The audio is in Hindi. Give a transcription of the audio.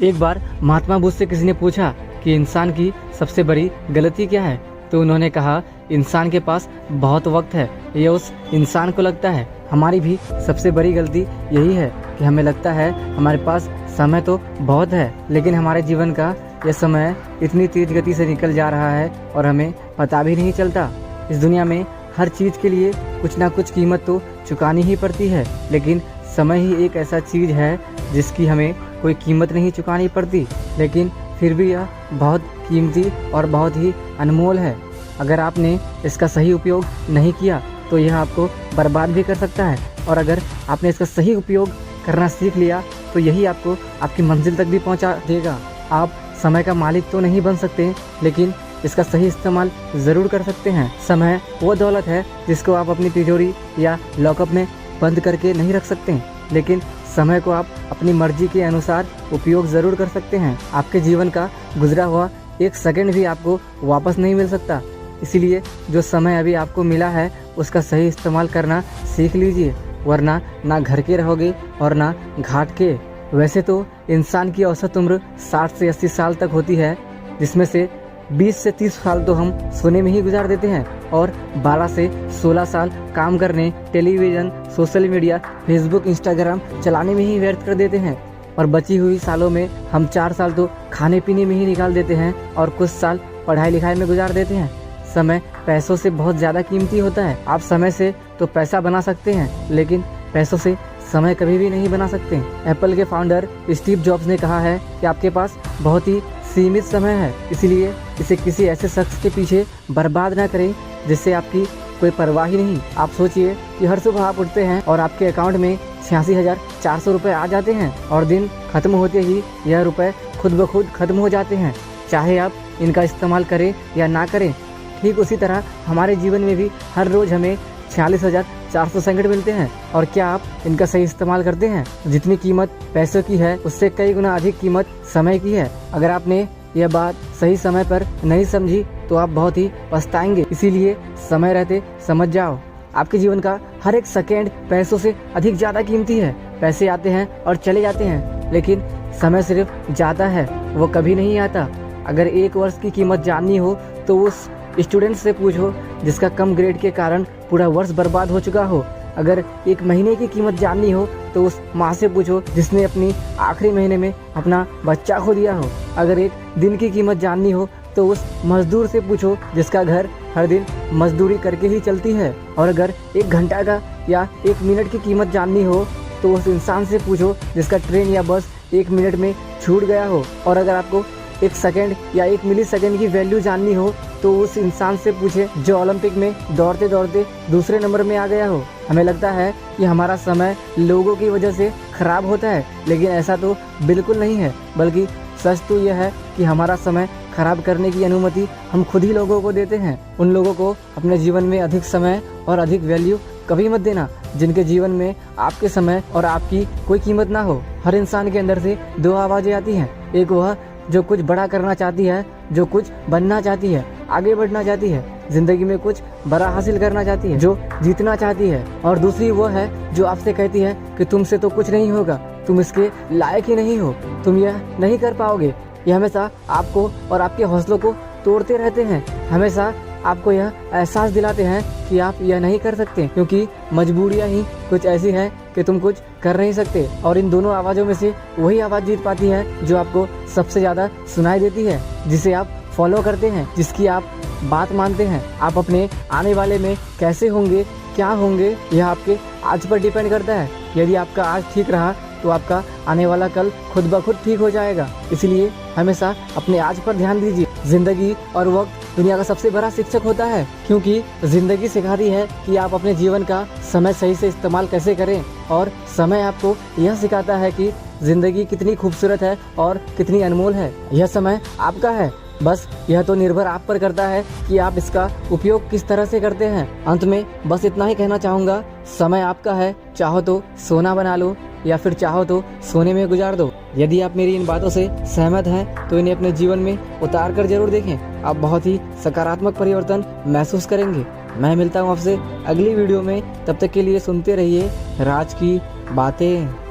एक बार महात्मा बुद्ध से किसी ने पूछा कि इंसान की सबसे बड़ी गलती क्या है, तो उन्होंने कहा, इंसान के पास बहुत वक्त है, यह उस इंसान को लगता है। हमारी भी सबसे बड़ी गलती यही है कि हमें लगता है हमारे पास समय तो बहुत है, लेकिन हमारे जीवन का यह समय इतनी तेज गति से निकल जा रहा है और हमें पता भी नहीं चलता। इस दुनिया में हर चीज़ के लिए कुछ ना कुछ कीमत तो चुकानी ही पड़ती है, लेकिन समय ही एक ऐसा चीज़ है जिसकी हमें कोई कीमत नहीं चुकानी पड़ती, लेकिन फिर भी यह बहुत कीमती और बहुत ही अनमोल है। अगर आपने इसका सही उपयोग नहीं किया तो यह आपको बर्बाद भी कर सकता है, और अगर आपने इसका सही उपयोग करना सीख लिया तो यही आपको आपकी मंजिल तक भी पहुंचा देगा। आप समय का मालिक तो नहीं बन सकते, लेकिन इसका सही इस्तेमाल ज़रूर कर सकते हैं। समय वो दौलत है जिसको आप अपनी तिजोरी या लॉकअप में बंद करके नहीं रख सकते, लेकिन समय को आप अपनी मर्जी के अनुसार उपयोग ज़रूर कर सकते हैं। आपके जीवन का गुजरा हुआ एक सेकंड भी आपको वापस नहीं मिल सकता, इसीलिए जो समय अभी आपको मिला है उसका सही इस्तेमाल करना सीख लीजिए, वरना ना घर के रहोगे और ना घाट के। वैसे तो इंसान की औसत उम्र 60 से 80 साल तक होती है, जिसमें से 20 से 30 साल तो हम सोने में ही गुजार देते हैं और 12 से 16 साल काम करने, television, social media, Facebook, Instagram चलाने में ही व्यर्थ कर देते हैं, और बची हुई सालों में हम 4 साल तो खाने पीने में ही निकाल देते हैं और कुछ साल पढ़ाई लिखाई में गुजार देते हैं। समय पैसों से बहुत ज़्यादा कीमती होता है। आप समय से तो पैसा बना सकते हैं, लेकिन पैसों से समय कभी भी नहीं बना सकते। एप्पल के फाउंडर स्टीव जॉब्स ने कहा है कि आपके पास बहुत ही सीमित समय है, इसीलिए इसे किसी ऐसे शख्स के पीछे बर्बाद ना करें जिससे आपकी कोई परवाह ही नहीं। आप सोचिए कि हर सुबह आप उठते हैं और आपके अकाउंट में 86,400 रुपये आ जाते हैं, और दिन खत्म होते ही यह रुपए खुद ब खुद खत्म हो जाते हैं, चाहे आप इनका इस्तेमाल करें या ना करें। ठीक उसी तरह हमारे जीवन में भी हर रोज़ हमें 46,400 सेकंड मिलते हैं, और क्या आप इनका सही इस्तेमाल करते हैं? जितनी कीमत पैसों की है उससे कई गुना अधिक कीमत समय की है। अगर आपने यह बात सही समय पर नहीं समझी तो आप बहुत ही पछताएंगे। इसीलिए समय रहते समझ जाओ। आपके जीवन का हर एक सेकेंड पैसों से अधिक ज़्यादा कीमती है। पैसे आते हैं और चले जाते हैं, लेकिन समय सिर्फ जाता है, वो कभी नहीं आता। अगर 1 वर्ष की कीमत जाननी हो तो उस स्टूडेंट से पूछो जिसका कम ग्रेड के कारण पूरा वर्ष बर्बाद हो चुका हो। अगर 1 महीने की कीमत जाननी हो तो उस माँ से पूछो जिसने अपनी आखिरी महीने में अपना बच्चा खो दिया हो। अगर 1 दिन की कीमत जाननी हो तो उस मजदूर से पूछो जिसका घर हर दिन मजदूरी करके ही चलती है। और अगर 1 घंटा का या 1 मिनट की कीमत जाननी हो तो उस इंसान से पूछो जिसका ट्रेन या बस 1 मिनट में छूट गया हो। और अगर आपको 1 सेकंड या 1 मिली सेकंड की वैल्यू जाननी हो तो उस इंसान से पूछे जो ओलंपिक में दौड़ते दौड़ते दूसरे नंबर में आ गया हो। हमें लगता है कि हमारा समय लोगों की वजह से खराब होता है, लेकिन ऐसा तो बिल्कुल नहीं है, बल्कि सच तो यह है कि हमारा समय खराब करने की अनुमति हम खुद ही लोगों को देते हैं। उन लोगों को अपने जीवन में अधिक समय और अधिक वैल्यू कभी मत देना जिनके जीवन में आपके समय और आपकी कोई कीमत ना हो। हर इंसान के अंदर से 2 आवाज़ें आती हैं, एक वह जो कुछ बड़ा करना चाहती है, जो कुछ बनना चाहती है, आगे बढ़ना चाहती है, जिंदगी में कुछ बड़ा हासिल करना चाहती है, जो जीतना चाहती है, और दूसरी वो है जो आपसे कहती है कि तुमसे तो कुछ नहीं होगा, तुम इसके लायक ही नहीं हो, तुम यह नहीं कर पाओगे। ये हमेशा आपको और आपके हौसलों को तोड़ते रहते हैं, हमेशा आपको यह एहसास दिलाते हैं कि आप यह नहीं कर सकते, क्योंकि मजबूरियां ही कुछ ऐसी हैं कि तुम कुछ कर नहीं सकते। और इन दोनों आवाज़ों में से वही आवाज़ जीत पाती है जो आपको सबसे ज़्यादा सुनाई देती है, जिसे आप फॉलो करते हैं, जिसकी आप बात मानते हैं। आप अपने आने वाले में कैसे होंगे, क्या होंगे, यह आपके आज पर डिपेंड करता है। यदि आपका आज ठीक रहा तो आपका आने वाला कल खुद ब खुद ठीक हो जाएगा। इसलिए हमेशा अपने आज पर ध्यान दीजिए। जिंदगी और वक्त दुनिया का सबसे बड़ा शिक्षक होता है, क्योंकि जिंदगी सिखाती है कि आप अपने जीवन का समय सही से इस्तेमाल कैसे करें, और समय आपको यह सिखाता है कि जिंदगी कितनी खूबसूरत है और कितनी अनमोल है। यह समय आपका है, बस यह तो निर्भर आप पर करता है कि आप इसका उपयोग किस तरह से करते हैं। अंत में बस इतना ही कहना चाहूँगा, समय आपका है, चाहो तो सोना बना लो या फिर चाहो तो सोने में गुजार दो। यदि आप मेरी इन बातों से सहमत हैं तो इन्हें अपने जीवन में उतार कर जरूर देखें, आप बहुत ही सकारात्मक परिवर्तन महसूस करेंगे। मैं मिलता हूँ आपसे अगली वीडियो में, तब तक के लिए सुनते रहिए राज की बातें।